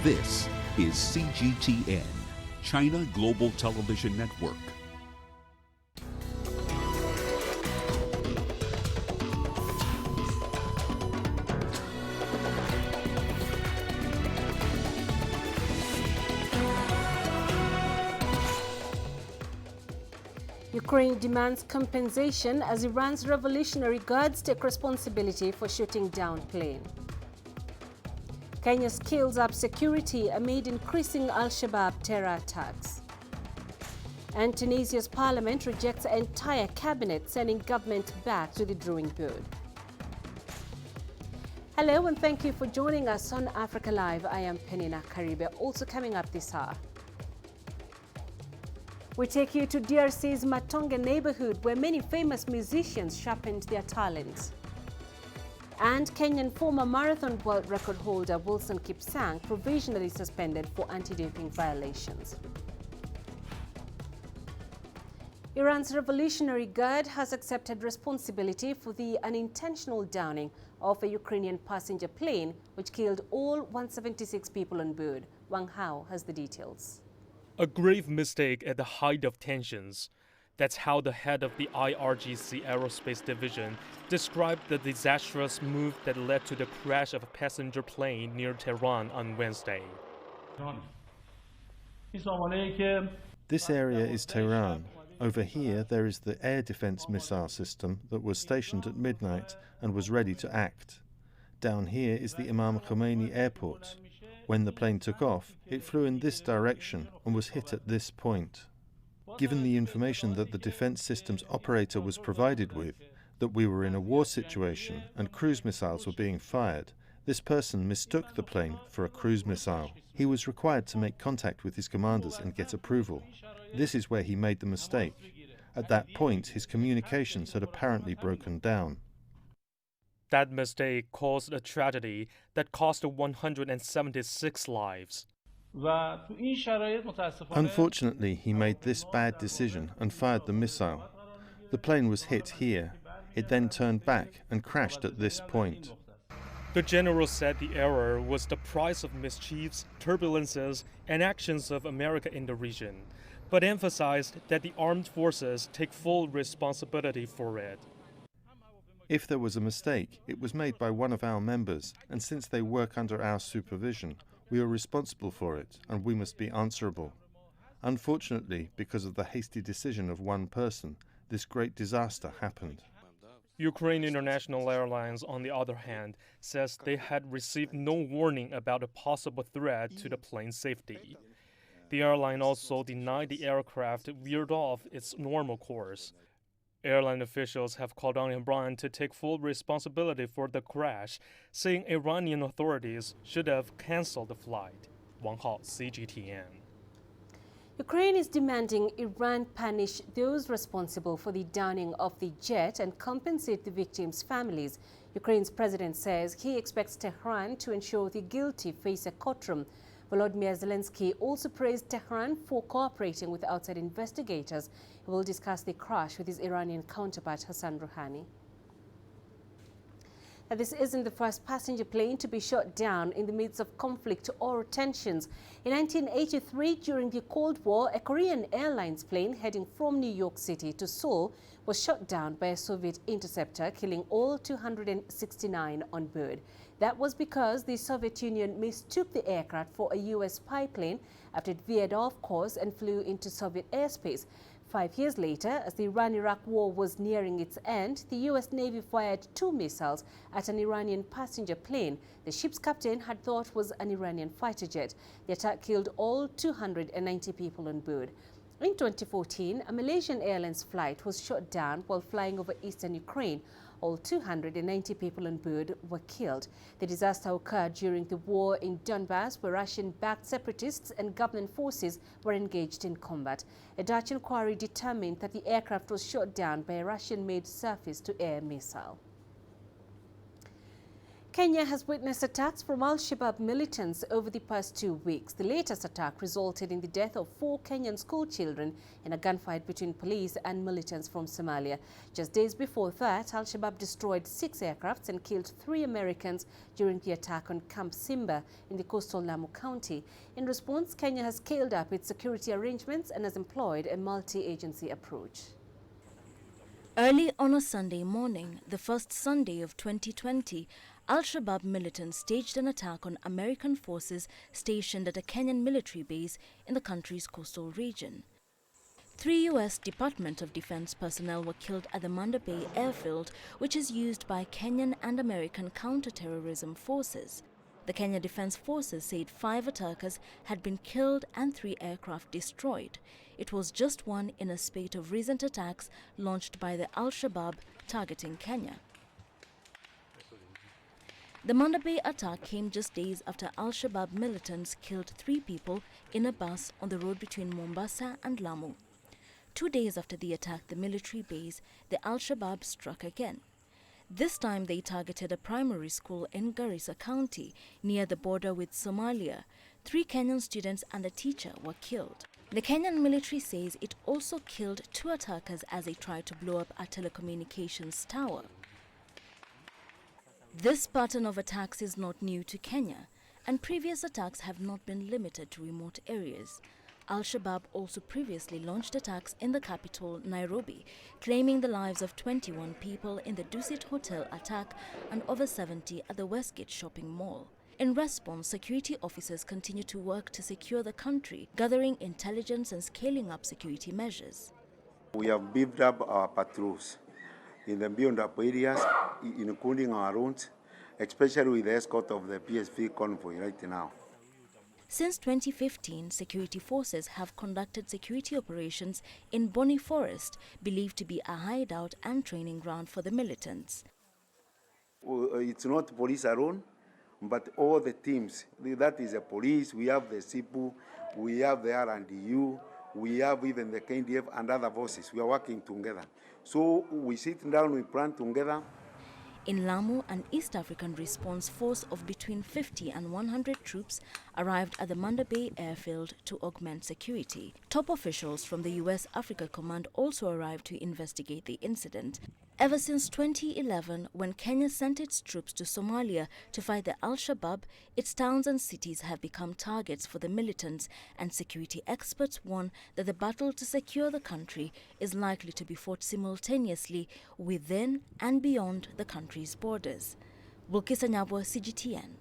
This is CGTN, China Global Television Network. Ukraine demands compensation as Iran's Revolutionary Guards take responsibility for shooting down plane. Kenya scales up security amid increasing Al-Shabaab terror attacks. And Tunisia's parliament rejects the entire cabinet, sending government back to the drawing board. Hello and thank you for joining us on Africa Live. I am Peninah Karibe. Also coming up this hour, we take you to DRC's Matonge neighborhood, where many famous musicians sharpened their talents. And Kenyan former marathon world record holder Wilson Kipsang provisionally suspended for anti-doping violations. Iran's Revolutionary Guard has accepted responsibility for the unintentional downing of a Ukrainian passenger plane, which killed all 176 people on board. Wang Hao has the details. A grave mistake at the height of tensions. That's how the head of the IRGC Aerospace Division described the disastrous move that led to the crash of a passenger plane near Tehran on Wednesday. This area is Tehran. Over here there is the air defense missile system that was stationed at midnight and was ready to act. Down here is the Imam Khomeini airport. When the plane took off, it flew in this direction and was hit at this point. Given the information that the defense systems operator was provided with, that we were in a war situation and cruise missiles were being fired, this person mistook the plane for a cruise missile. He was required to make contact with his commanders and get approval. This is where he made the mistake. At that point, his communications had apparently broken down. That mistake caused a tragedy that cost 176 lives. Unfortunately, he made this bad decision and fired the missile. The plane was hit here. It then turned back and crashed at this point. The general said the error was the price of mischiefs, turbulences, and actions of America in the region, but emphasized that the armed forces take full responsibility for it. If there was a mistake, it was made by one of our members, and since they work under our supervision, we are responsible for it, and we must be answerable. Unfortunately, because of the hasty decision of one person, this great disaster happened. Ukraine International Airlines, on the other hand, says they had received no warning about a possible threat to the plane's safety. The airline also denied the aircraft veered off its normal course. Airline officials have called on Iran to take full responsibility for the crash, saying Iranian authorities should have cancelled the flight. Wang Hao, CGTN. Ukraine is demanding Iran punish those responsible for the downing of the jet and compensate the victims' families. Ukraine's president says he expects Tehran to ensure the guilty face a courtroom. Volodymyr Zelensky also praised Tehran for cooperating with outside investigators. He will discuss the crash with his Iranian counterpart Hassan Rouhani. Now, this isn't the first passenger plane to be shot down in the midst of conflict or tensions. In 1983, during the Cold War, a Korean Airlines plane heading from New York City to Seoul was shot down by a Soviet interceptor, killing all 269 on board. That was because the Soviet Union mistook the aircraft for a U.S. spy plane after it veered off course and flew into Soviet airspace. 5 years later, as the Iran-Iraq war was nearing its end, the U.S. Navy fired 2 missiles at an Iranian passenger plane. The ship's captain had thought was an Iranian fighter jet. The attack killed all 290 people on board. In 2014, a Malaysian Airlines flight was shot down while flying over eastern Ukraine. All 290 people on board were killed. The disaster occurred during the war in Donbass, where Russian-backed separatists and government forces were engaged in combat. A Dutch inquiry determined that the aircraft was shot down by a Russian-made surface-to-air missile. Kenya has witnessed attacks from Al-Shabaab militants over the past 2 weeks. The latest attack resulted in the death of 4 Kenyan school children in a gunfight between police and militants from Somalia. Just days before that, Al-Shabaab destroyed 6 aircrafts and killed 3 Americans during the attack on Camp Simba in the coastal Lamu County. In response, Kenya has scaled up its security arrangements and has employed a multi-agency approach. Early on a Sunday morning, the first Sunday of 2020, Al-Shabaab militants staged an attack on American forces stationed at a Kenyan military base in the country's coastal region. 3 U.S. Department of Defense personnel were killed at the Manda Bay airfield, which is used by Kenyan and American counter-terrorism forces. The Kenya Defense Forces said 5 attackers had been killed and 3 aircraft destroyed. It was just one in a spate of recent attacks launched by the Al-Shabaab targeting Kenya. The Manda Bay attack came just days after Al-Shabaab militants killed 3 people in a bus on the road between Mombasa and Lamu. 2 days after the attack the military base, the Al-Shabaab struck again. This time they targeted a primary school in Garissa County near the border with Somalia. 3 Kenyan students and a teacher were killed. The Kenyan military says it also killed 2 attackers as they tried to blow up a telecommunications tower. This pattern of attacks is not new to Kenya, and previous attacks have not been limited to remote areas. Al-Shabaab also previously launched attacks in the capital, Nairobi, claiming the lives of 21 people in the Dusit Hotel attack and over 70 at the Westgate shopping mall. In response, security officers continue to work to secure the country, gathering intelligence and scaling up security measures. We have beefed up our patrols in the beyond up areas, including our roads, especially with the escort of the PSV convoy right now. Since 2015, security forces have conducted security operations in Boni Forest, believed to be a hideout and training ground for the militants. It's not police alone, but all the teams. That is the police, we have the SIPU, we have the R&U, we have even the KNDF and other forces. We are working together. So we sit down, we plan together. In Lamu, an East African response force of between 50 and 100 troops arrived at the Manda Bay airfield to augment security. Top officials from the U.S. Africa Command also arrived to investigate the incident. Ever since 2011, when Kenya sent its troops to Somalia to fight the Al-Shabaab, its towns and cities have become targets for the militants, and security experts warn that the battle to secure the country is likely to be fought simultaneously within and beyond the country's borders. Bulkisa Nyabwa, CGTN.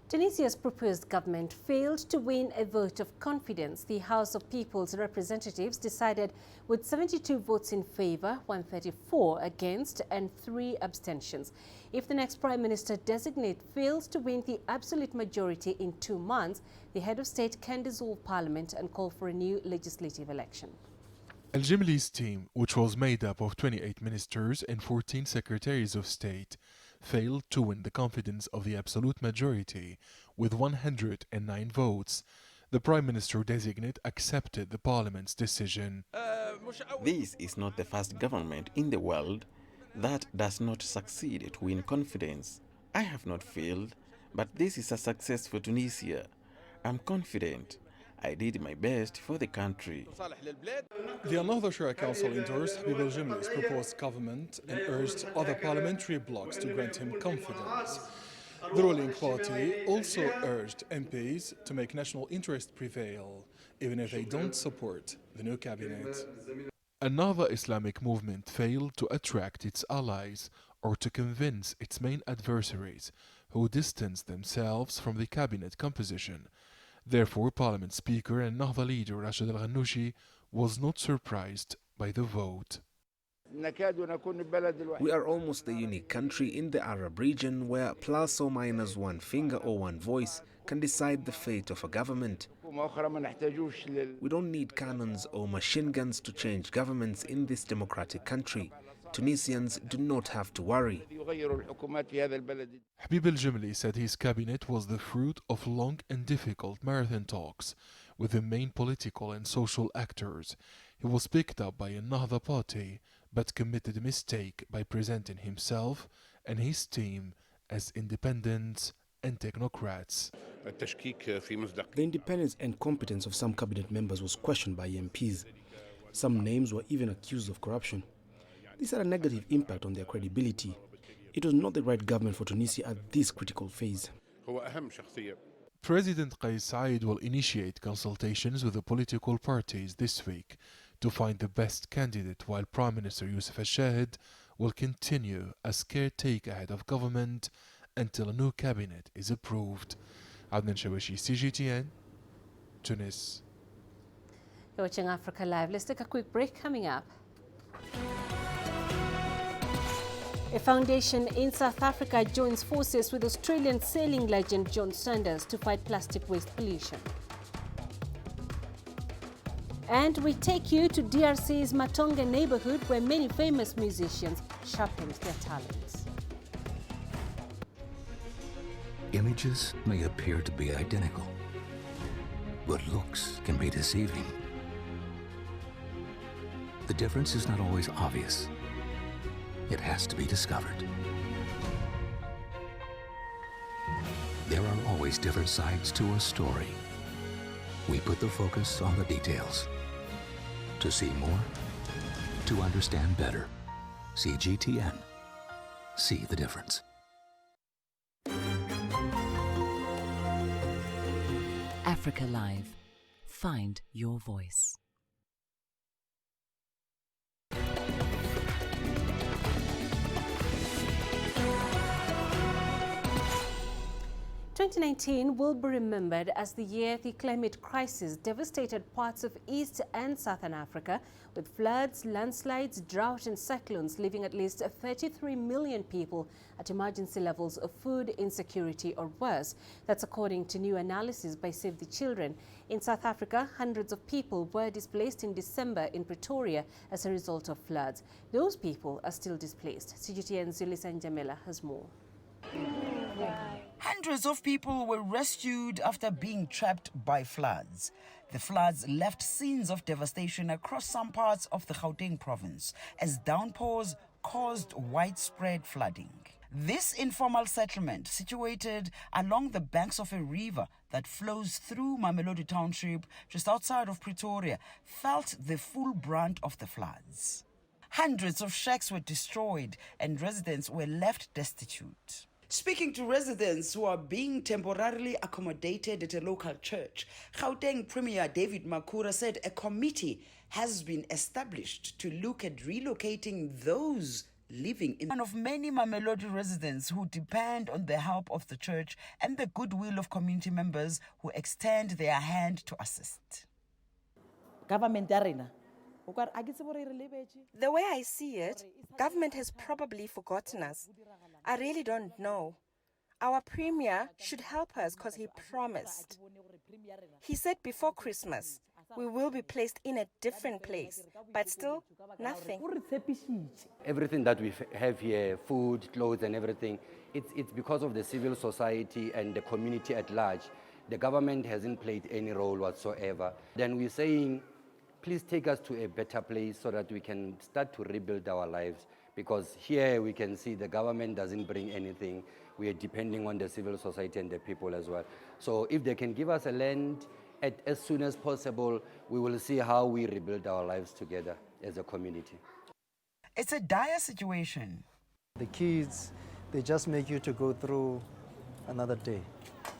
Tunisia's proposed government failed to win a vote of confidence. The House of People's Representatives decided with 72 votes in favor, 134 against, and 3 abstentions. If the next Prime Minister designate fails to win the absolute majority in 2 months, the head of state can dissolve parliament and call for a new legislative election. Al Jimli's team, which was made up of 28 ministers and 14 secretaries of state, failed to win the confidence of the absolute majority with 109 votes. The Prime Minister-designate accepted the Parliament's decision. This is not the first government in the world that does not succeed to win confidence. I have not failed, but this is a success for Tunisia. I'm confident. I did my best for the country. The Al-Nahda Shura Council endorsed Habib al-Jimli's proposed government and urged other parliamentary blocs to grant him confidence. The ruling party also urged MPs to make national interest prevail, even if they don't support the new cabinet. Another Islamic movement failed to attract its allies or to convince its main adversaries, who distanced themselves from the cabinet composition. Therefore, Parliament Speaker and Nahda leader Rashid al-Ghannouchi was not surprised by the vote. We are almost the unique country in the Arab region where plus or minus one finger or one voice can decide the fate of a government. We don't need cannons or machine guns to change governments in this democratic country. Tunisians do not have to worry. Habib al-Jimli said his cabinet was the fruit of long and difficult marathon talks with the main political and social actors. He was picked up by another party, but committed a mistake by presenting himself and his team as independents and technocrats. The independence and competence of some cabinet members was questioned by MPs. Some names were even accused of corruption. This had a negative impact on their credibility. It was not the right government for Tunisia at this critical phase. President Kais Saied will initiate consultations with the political parties this week to find the best candidate, while Prime Minister Youssef al-Shahid will continue as caretaker head of government until a new cabinet is approved. Adnan Shawashi, CGTN, Tunis. You're watching Africa Live. Let's take a quick break. Coming up, a foundation in South Africa joins forces with Australian sailing legend John Sanders to fight plastic waste pollution. And we take you to DRC's Matonga neighborhood, where many famous musicians sharpened their talents. Images may appear to be identical, but looks can be deceiving. The difference is not always obvious. It has to be discovered. There are always different sides to a story. We put the focus on the details. To see more, to understand better. CGTN. See the difference. Africa Live. Find your voice. 2019 will be remembered as the year the climate crisis devastated parts of East and Southern Africa, with floods, landslides, drought and cyclones leaving at least 33 million people at emergency levels of food insecurity or worse. That's according to new analysis by Save the Children. In South Africa, hundreds of people were displaced in December in Pretoria as a result of floods. Those people are still displaced. CGTN's Zulisa Njamela has more. Hundreds of people were rescued after being trapped by floods. The floods left scenes of devastation across some parts of the Gauteng province as downpours caused widespread flooding. This informal settlement, situated along the banks of a river that flows through Mamelodi Township just outside of Pretoria, felt the full brunt of the floods. Hundreds of shacks were destroyed and residents were left destitute. Speaking to residents who are being temporarily accommodated at a local church, Gauteng Premier David Makura said a committee has been established to look at relocating those living in one of many Mamelodi residents who depend on the help of the church and the goodwill of community members who extend their hand to assist. Government arena. The way I see it, government has probably forgotten us. I really don't know. Our premier should help us because he promised. He said before Christmas, we will be placed in a different place, but still nothing. Everything that we have here, food, clothes and everything, it's because of the civil society and the community at large. The government hasn't played any role whatsoever. Then we're saying, please take us to a better place so that we can start to rebuild our lives, because here we can see the government doesn't bring anything. We are depending on the civil society and the people as well. So if they can give us a land as soon as possible, we will see how we rebuild our lives together as a community. It's a dire situation. The kids, they just make you to go through another day.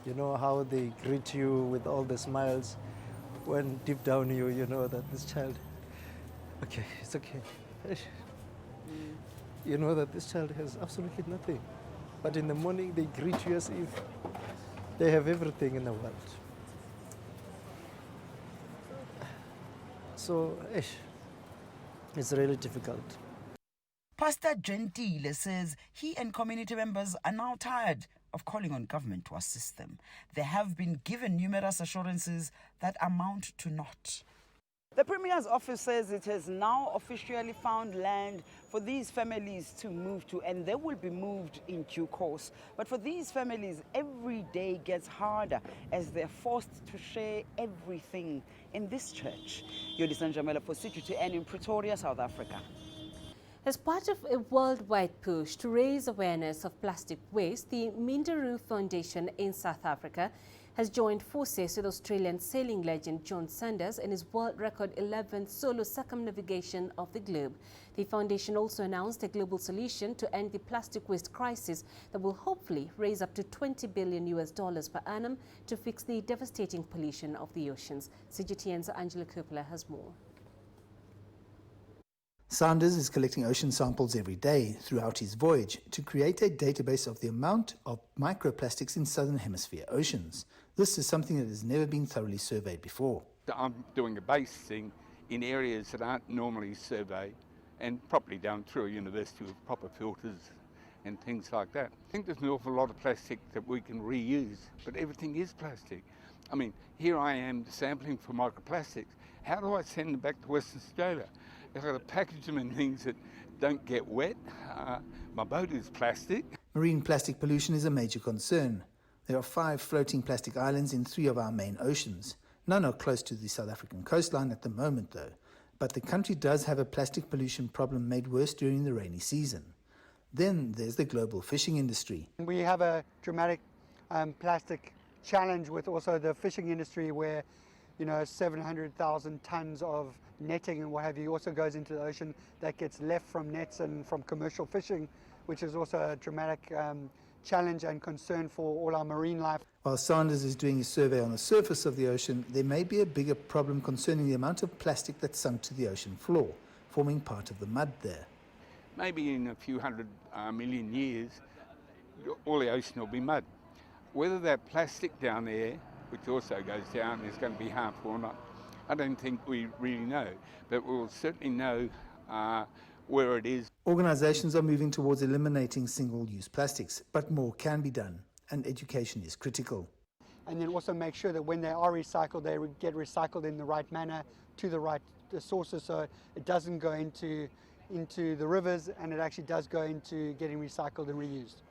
You know how they greet you with all the smiles, when deep down you know that this child, okay, it's okay. You know that this child has absolutely nothing. But in the morning they greet you as if they have everything in the world. So it's really difficult. Pastor Gentile says he and community members are now tired of calling on government to assist them. They have been given numerous assurances that amount to naught. The Premier's office says it has now officially found land for these families to move to, and they will be moved in due course. But for these families, every day gets harder as they're forced to share everything in this church. Yodisa Njamela for CGTN in Pretoria, South Africa. As part of a worldwide push to raise awareness of plastic waste, the Minderoo Foundation in South Africa has joined forces with Australian sailing legend John Sanders in his world record 11th solo circumnavigation of the globe. The foundation also announced a global solution to end the plastic waste crisis that will hopefully raise up to $20 billion per annum to fix the devastating pollution of the oceans. CGTN's Angela Coppola has more. Sanders is collecting ocean samples every day throughout his voyage to create a database of the amount of microplastics in southern hemisphere oceans. This is something that has never been thoroughly surveyed before. I'm doing a base thing in areas that aren't normally surveyed and properly done through a university with proper filters and things like that. I think there's an awful lot of plastic that we can reuse, but everything is plastic. I mean, here I am sampling for microplastics. How do I send them back to Western Australia? I've got to package them in things that don't get wet. My boat is plastic. Marine plastic pollution is a major concern. There are 5 floating plastic islands in 3 of our main oceans. None are close to the South African coastline at the moment, though. But the country does have a plastic pollution problem made worse during the rainy season. Then there's the global fishing industry. We have a dramatic plastic challenge with also the fishing industry where 700,000 tons of netting and what have you also goes into the ocean that gets left from nets and from commercial fishing, which is also a dramatic challenge and concern for all our marine life. While Sanders is doing a survey on the surface of the ocean, there may be a bigger problem concerning the amount of plastic that's sunk to the ocean floor, forming part of the mud there. Maybe in a few hundred million years, all the ocean will be mud. Whether that plastic down there, which also goes down, is going to be harmful or not, I don't think we really know, but we'll certainly know where it is. Organizations are moving towards eliminating single-use plastics, but more can be done, and education is critical. And then also make sure that when they are recycled, they get recycled in the right manner to the right sources, so it doesn't go into the rivers and it actually does go into getting recycled and reused.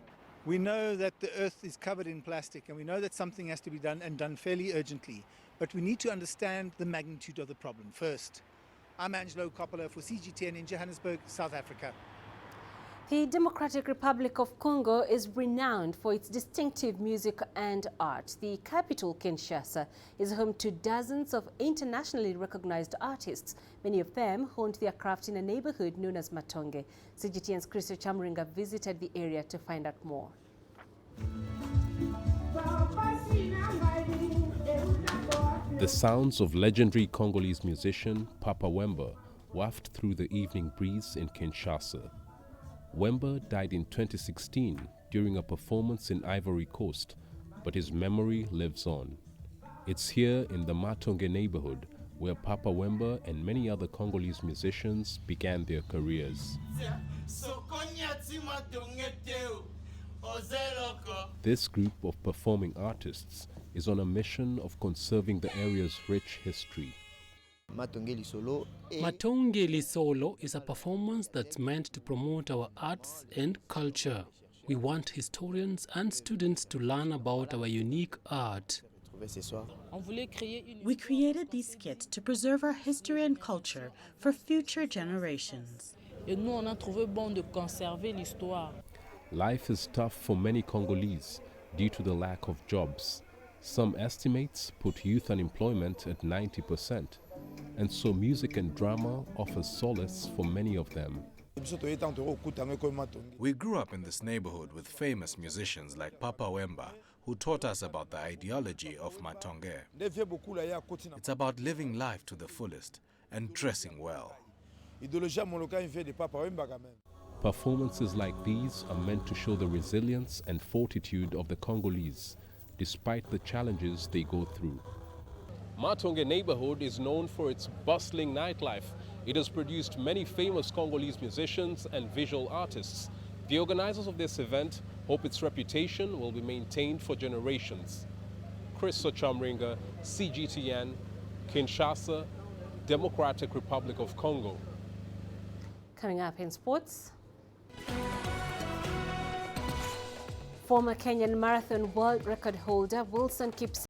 We know that the earth is covered in plastic and we know that something has to be done and done fairly urgently, but we need to understand the magnitude of the problem first. I'm Angelo Coppola for CGTN in Johannesburg, South Africa. The Democratic Republic of Congo is renowned for its distinctive music and art. The capital, Kinshasa, is home to dozens of internationally recognized artists. Many of them honed their craft in a neighborhood known as Matonge. CGTN's Christo Chamringa visited the area to find out more. The sounds of legendary Congolese musician Papa Wemba waft through the evening breeze in Kinshasa. Wemba died in 2016 during a performance in Ivory Coast, but his memory lives on. It's here in the Matonge neighborhood where Papa Wemba and many other Congolese musicians began their careers. This group of performing artists is on a mission of conserving the area's rich history. Matonge Lisolo is a performance that's meant to promote our arts and culture. We want historians and students to learn about our unique art. We created this skit to preserve our history and culture for future generations. Life is tough for many Congolese due to the lack of jobs. Some estimates put youth unemployment at 90%. And so music and drama offers solace for many of them. We grew up in this neighborhood with famous musicians like Papa Wemba, who taught us about the ideology of Matonge. It's about living life to the fullest and dressing well. Performances like these are meant to show the resilience and fortitude of the Congolese, despite the challenges they go through. Matonge neighborhood is known for its bustling nightlife. It has produced many famous Congolese musicians and visual artists. The organizers of this event hope its reputation will be maintained for generations. Christo Chamringa, CGTN, Kinshasa, Democratic Republic of Congo. Coming up in sports. Former Kenyan marathon world record holder Wilson Kipsang